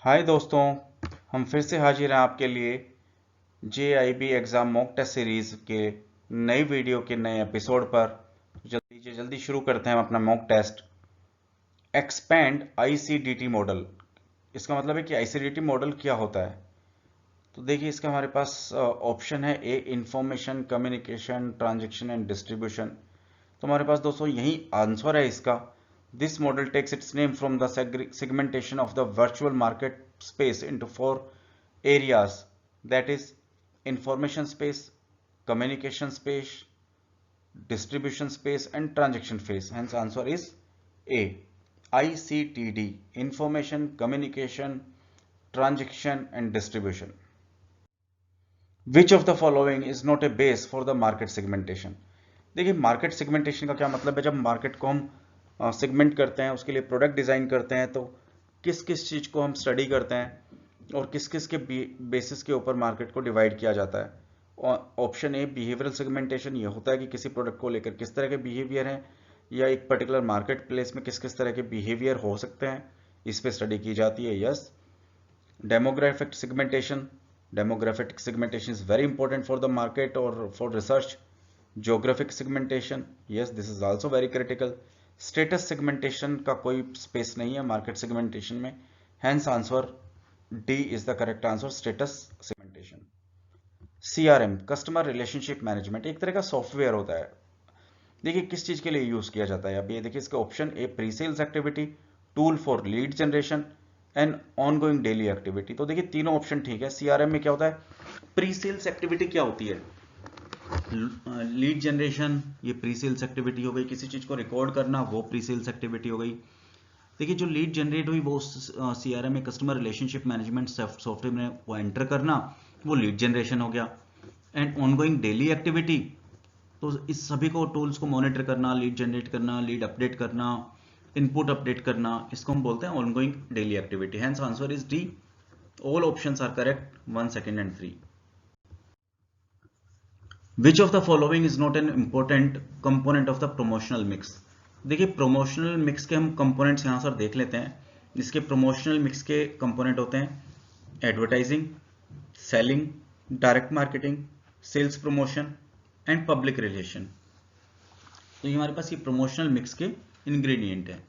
हाय दोस्तों, हम फिर से हाजिर हैं आपके लिए JIB exam mock test series के नई वीडियो के नए एपिसोड पर। जल्दी शुरू करते हैं हम अपना mock test. Expand ICDT model, इसका मतलब है कि ICDT मॉडल क्या होता है। तो देखिए, इसका हमारे पास ऑप्शन है A information communication transaction and distribution. तो हमारे पास दोस्तों यही आंसर है इसका। This model takes its name from the segmentation of the virtual market space into 4 areas, that is information space, communication space, distribution space and transaction space. Hence answer is A. ICTD, information communication transaction and distribution. Which of the following is not a base for the market segmentation? देखिए, market segmentation का क्या मतलब है। जब market को हम segment करते हैं, उसके लिए प्रोडक्ट डिजाइन करते हैं, तो किस किस चीज को हम स्टडी करते हैं और किस किस के बेसिस के ऊपर मार्केट को डिवाइड किया जाता है। ऑप्शन ए बिहेवियरल सेगमेंटेशन, ये होता है कि किसी प्रोडक्ट को लेकर किस तरह के बिहेवियर हैं या एक पर्टिकुलर मार्केट प्लेस में किस किस तरह के बिहेवियर हो सकते हैं, इस पे स्टडी की जाती है। Yes. Demographic segmentation, demographic segmentation is very important for the market or for research. Geographic segmentation, yes, this is also very critical. Status segmentation का कोई space नहीं है market segmentation में, hence answer D is the correct answer, status segmentation. CRM, customer relationship management, एक तरह का software होता है। देखिए, किस चीज के लिए यूज किया जाता है। अब ये देखिए, इसका option A pre sales activity, tool for lead generation and ongoing daily activity. तो देखिए, तीनों ऑप्शन ठीक है। सीआरएम में क्या होता है, प्री सेल्स एक्टिविटी क्या होती है, लीड जनरेशन, ये प्री सेल्स एक्टिविटी हो गई। किसी चीज को रिकॉर्ड करना, वो प्री सेल्स एक्टिविटी हो गई। देखिए, जो लीड जनरेट हुई वो सीआरएम में कस्टमर रिलेशनशिप मैनेजमेंट सॉफ्टवेयर में वो एंटर करना, वो लीड जनरेशन हो गया। एंड ऑनगोइंग डेली एक्टिविटी, तो इस सभी को टूल्स को मॉनिटर करना, लीड जनरेट करना, लीड अपडेट करना, इनपुट अपडेट करना, इसको हम बोलते हैं ongoing daily activity. Hence answer is D. All options are correct, 1, 2 and 3। Which of the following is not an important component of the promotional mix. देखिए, promotional mix के हम components यहां सर देख लेते हैं। इसके प्रमोशनल मिक्स के component होते हैं advertising, selling, direct marketing, sales promotion and public relation. तो ये हमारे पास ये प्रमोशनल मिक्स के इंग्रेडिएंट है।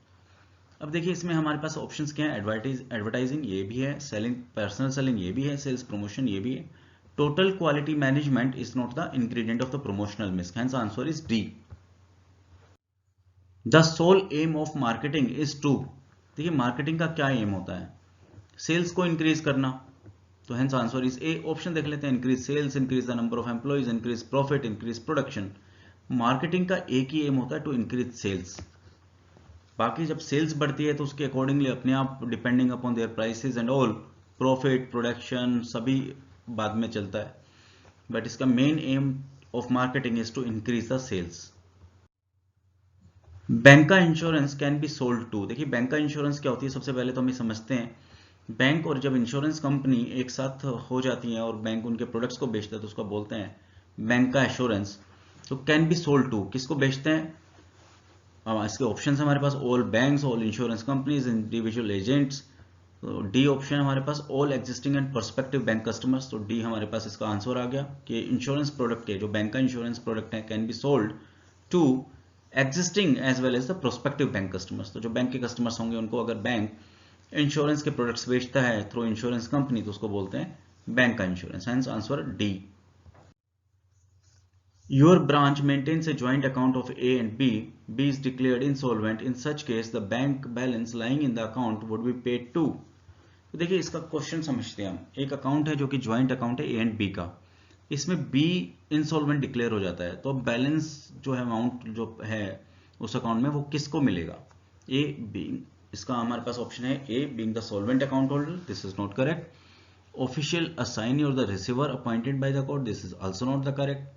अब देखिए, इसमें हमारे पास ऑप्शंस क्या है, एडवर्टाइजिंग ये भी है, सेलिंग पर्सनल सेलिंग ये भी है, सेल्स प्रमोशन ये भी है। Total quality management is not the ingredient of the promotional mix, hence answer is D. The sole aim of marketing is to. देखिए, मार्केटिंग का क्या एम होता है, सेल्स को इंक्रीज करना, तो hence answer is A. Option देख लेते हैं, increase sales, increase the number of employees, increase profit, increase production. Marketing का एक ही एम होता है, टू इंक्रीज सेल्स। बाकी जब सेल्स बढ़ती है तो उसके अकॉर्डिंगली अपने आप depending upon their prices and all, profit production सभी बाद में चलता है। बट इसका main aim of marketing is to increase the sales. Bank का insurance can be sold to. देखिए, बैंक का इंश्योरेंस क्या होती है, सबसे पहले तो हम ये समझते हैं। बैंक और जब इंश्योरेंस कंपनी एक साथ हो जाती है और बैंक उनके प्रोडक्ट्स को बेचता है तो उसको बोलते हैं बैंक का एश्योरेंस। तो कैन बी सोल्ड टू किसको बेचते हैं, इसके ऑप्शन हमारे पास all banks, all insurance companies, individual agents. तो डी ऑप्शन हमारे पास all existing and prospective bank customers. तो डी हमारे पास इसका आंसर आ गया कि इंश्योरेंस प्रोडक्ट के जो बैंक का इंश्योरेंस प्रोडक्ट है can be sold to existing as well as the prospective bank customers. तो जो बैंक के कस्टमर्स होंगे उनको अगर बैंक इंश्योरेंस के प्रोडक्ट्स बेचता है थ्रू इंश्योरेंस कंपनी तो उसको बोलते हैं बैंक का insurance. Hence answer D. Your branch maintains a joint account of A and B. B is declared insolvent. In such case, the bank balance lying in the account would be paid to. तो देखिए, इसका question समझते हैं हम। एक account है जो कि ज्वाइंट अकाउंट है ए एंड बी का, इसमें बी इंसॉल्वेंट डिक्लेयर हो जाता है, तो अब बैलेंस जो है अमाउंट जो है उस अकाउंट में वो किसको मिलेगा, ए बी। इसका हमारे पास ऑप्शन है A being the solvent account holder, this is not correct. Official assignee और the receiver appointed by the court, this is also not the correct.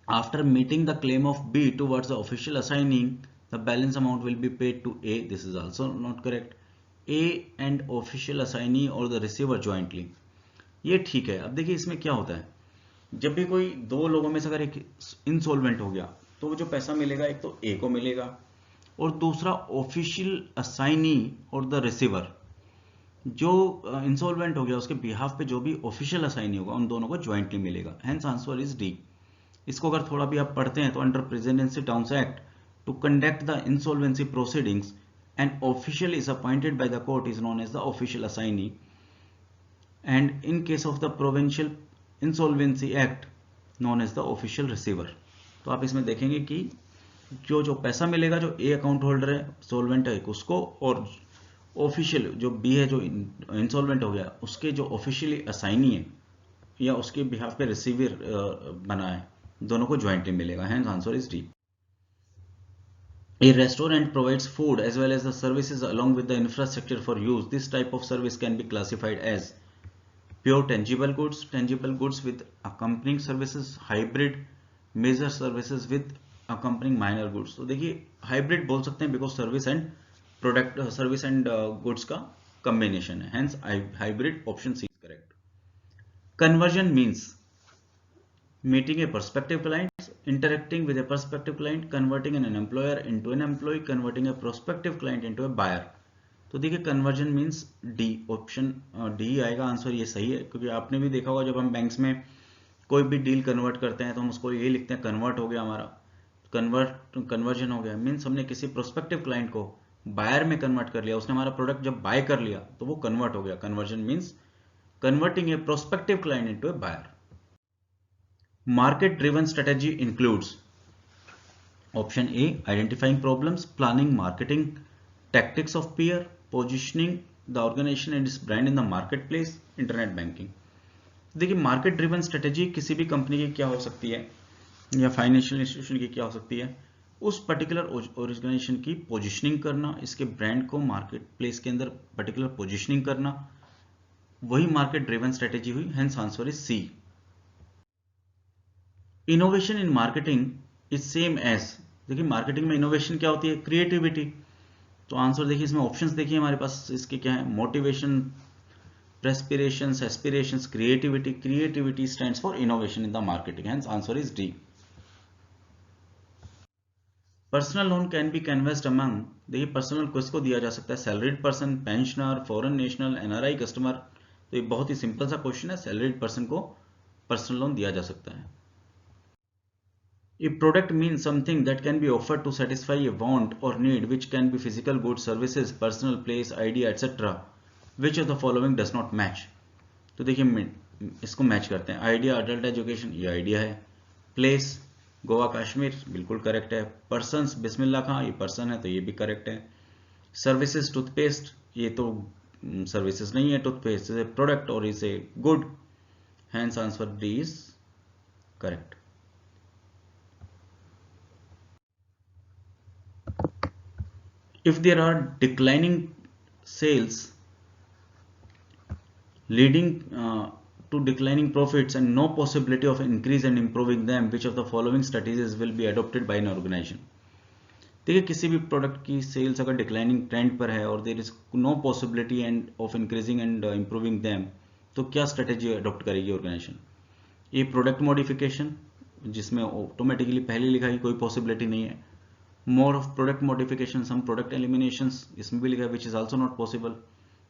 After meeting the claim of B towards the official assigning, the balance amount will be paid to A. This is also not correct. A and official assignee or the receiver jointly. ये ठीक है। अब देखिए, इसमें क्या होता है, जब भी कोई दो लोगों में से अगर एक इंसॉल्वेंट हो गया तो वो जो पैसा मिलेगा एक तो ए को मिलेगा और दूसरा ऑफिशियल असाइनी और द रिसीवर जो इंसॉल्वेंट हो गया उसके बिहाफ पे जो भी ऑफिशियल असाइनी होगा उन दोनों को ज्वाइंटली मिलेगा, हेंस आंसर इज डी। इसको अगर थोड़ा भी आप पढ़ते हैं तो under presidency towns act to conduct the insolvency proceedings and official is appointed by the court is known as the official assignee and in case of the provincial insolvency act known as the official receiver. तो आप इसमें देखेंगे कि जो जो पैसा मिलेगा जो ए अकाउंट होल्डर है सोलवेंट है उसको, और ऑफिशियल जो बी है जो इंसॉल्वेंट हो गया उसके जो ऑफिशियली असाइनी है या उसके बिहाफ पे रिसीवर बना है, दोनों को ज्वाइंटली मिलेगा, hence answer is D. A restaurant provides food as well as the services along with the infrastructure for use. This type of service can be classified as pure tangible goods with accompanying services, hybrid, major services with accompanying minor goods. तो देखिए hybrid बोल सकते हैं because service and product service and goods का combination है, hence hybrid option C is correct. Conversion means meeting a prospective client, interacting with a prospective client, converting an employer into an employee, converting a prospective client into a buyer। तो देखिए conversion means D, option D आएगा answer, ये सही है क्योंकि आपने भी देखा होगा जब हम बैंक्स में कोई भी डील कन्वर्ट करते हैं तो हम उसको ये लिखते हैं कन्वर्ट हो गया हमारा, कन्वर्जन हो गया मीन्स हमने किसी प्रोस्पेक्टिव क्लाइंट को बायर में कन्वर्ट कर लिया, उसने हमारा प्रोडक्ट जब बाय कर लिया तो वो कन्वर्ट हो गया। Conversion means converting a prospective client into a buyer. Market driven strategy includes option A identifying problems, planning marketing tactics of peer, positioning the organization and its brand in the marketplace, internet banking। देखिए market driven strategy किसी भी company की क्या हो सकती है या financial institution की क्या हो सकती है, उस पर्टिकुलर ऑर्गेनाइजेशन की पोजिशनिंग करना, इसके ब्रांड को मार्केट प्लेस के अंदर पर्टिकुलर पोजिशनिंग करना, वही मार्केट ड्रिवन स्ट्रेटेजी हुई, hence answer is C. Innovation in marketing is same as, देखिए मार्केटिंग में इनोवेशन क्या होती है, क्रिएटिविटी। तो आंसर देखिए इसमें ऑप्शंस देखिए हमारे पास इसके क्या है, motivation, perspirations, aspirations, creativity. Creativity stands for innovation in the marketing, hence answer is D. Personal loan can be canvassed among, देखिए पर्सनल किसको दिया जा सकता है, salaried person, pensioner, foreign national, NRI customer. तो ये बहुत ही सिंपल सा क्वेश्चन है, सैलरीड पर्सन को पर्सनल लोन दिया जा सकता है। A product means something that can be offered to satisfy a want or need, which can be physical goods, services, personal place, idea, etc. Which of the following does not match? तो देखिए इसको match करते हैं, idea adult education, ये idea है, place Goa Kashmir, बिल्कुल correct है, persons बिस्मिल्लाह खां, ये पर्सन है तो ये भी करेक्ट है, सर्विसेज टूथपेस्ट, ये तो सर्विसेज नहीं है, टूथपेस्ट इज ए प्रोडक्ट और is a good, hence answer D is correct. If there are declining sales leading to declining profits and no possibility of increase and improving them, which of the following strategies will be adopted by an organization? देखिए किसी भी product की sales अगर declining trend पर है और there is no possibility end of increasing and improving them, तो क्या स्ट्रेटेजी अडॉप्ट करेगी ऑर्गेनाइजेशन? ये प्रोडक्ट मॉडिफिकेशन, जिसमें ऑटोमेटिकली पहले लिखा है कोई पॉसिबिलिटी नहीं है, more of product modification, some product eliminations, इसमें भी लिखा है which is also not possible,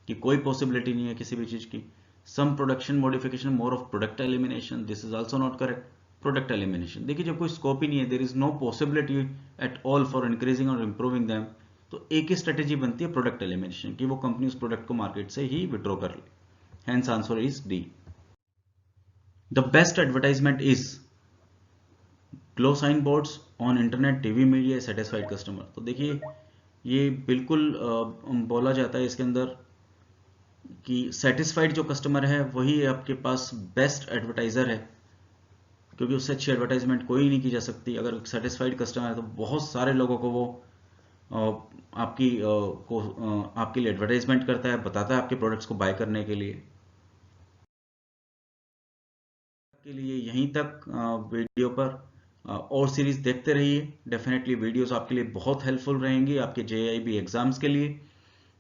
कि कोई पॉसिबिलिटी नहीं है किसी भी चीज की, some production modification, more of product elimination, this is also not correct, product elimination. देखिए जब कोई स्कोप ही नहीं है, there is no possibility at all for increasing और इंप्रूविंग देम, तो एक ही स्ट्रेटेजी बनती है प्रोडक्ट एलिमिनेशन की, वो कंपनी उस प्रोडक्ट को मार्केट से ही विड्रॉ कर ले, hence answer is D. The best advertisement is glow sign boards on internet, TV, media, satisfied customer. तो देखिए ये बिल्कुल बोला जाता है इसके अंदर कि सेटिस्फाइड जो कस्टमर है वही आपके पास बेस्ट एडवर्टाइजर है, क्योंकि उससे अच्छी एडवर्टाइजमेंट कोई नहीं की जा सकती। अगर सेटिस्फाइड कस्टमर है तो बहुत सारे लोगों को वो आपके लिए एडवर्टाइजमेंट करता है, बताता है आपके प्रोडक्ट्स को बाय करने के लिए। यहीं तक वीडियो पर और सीरीज देखते रहिए, डेफिनेटली वीडियोस आपके लिए बहुत हेल्पफुल रहेंगी आपके JIB एग्जाम्स के लिए।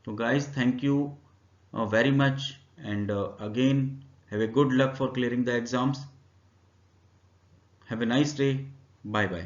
तो guys thank you very much and again have a good luck for clearing the exams. Have a nice day. Bye bye.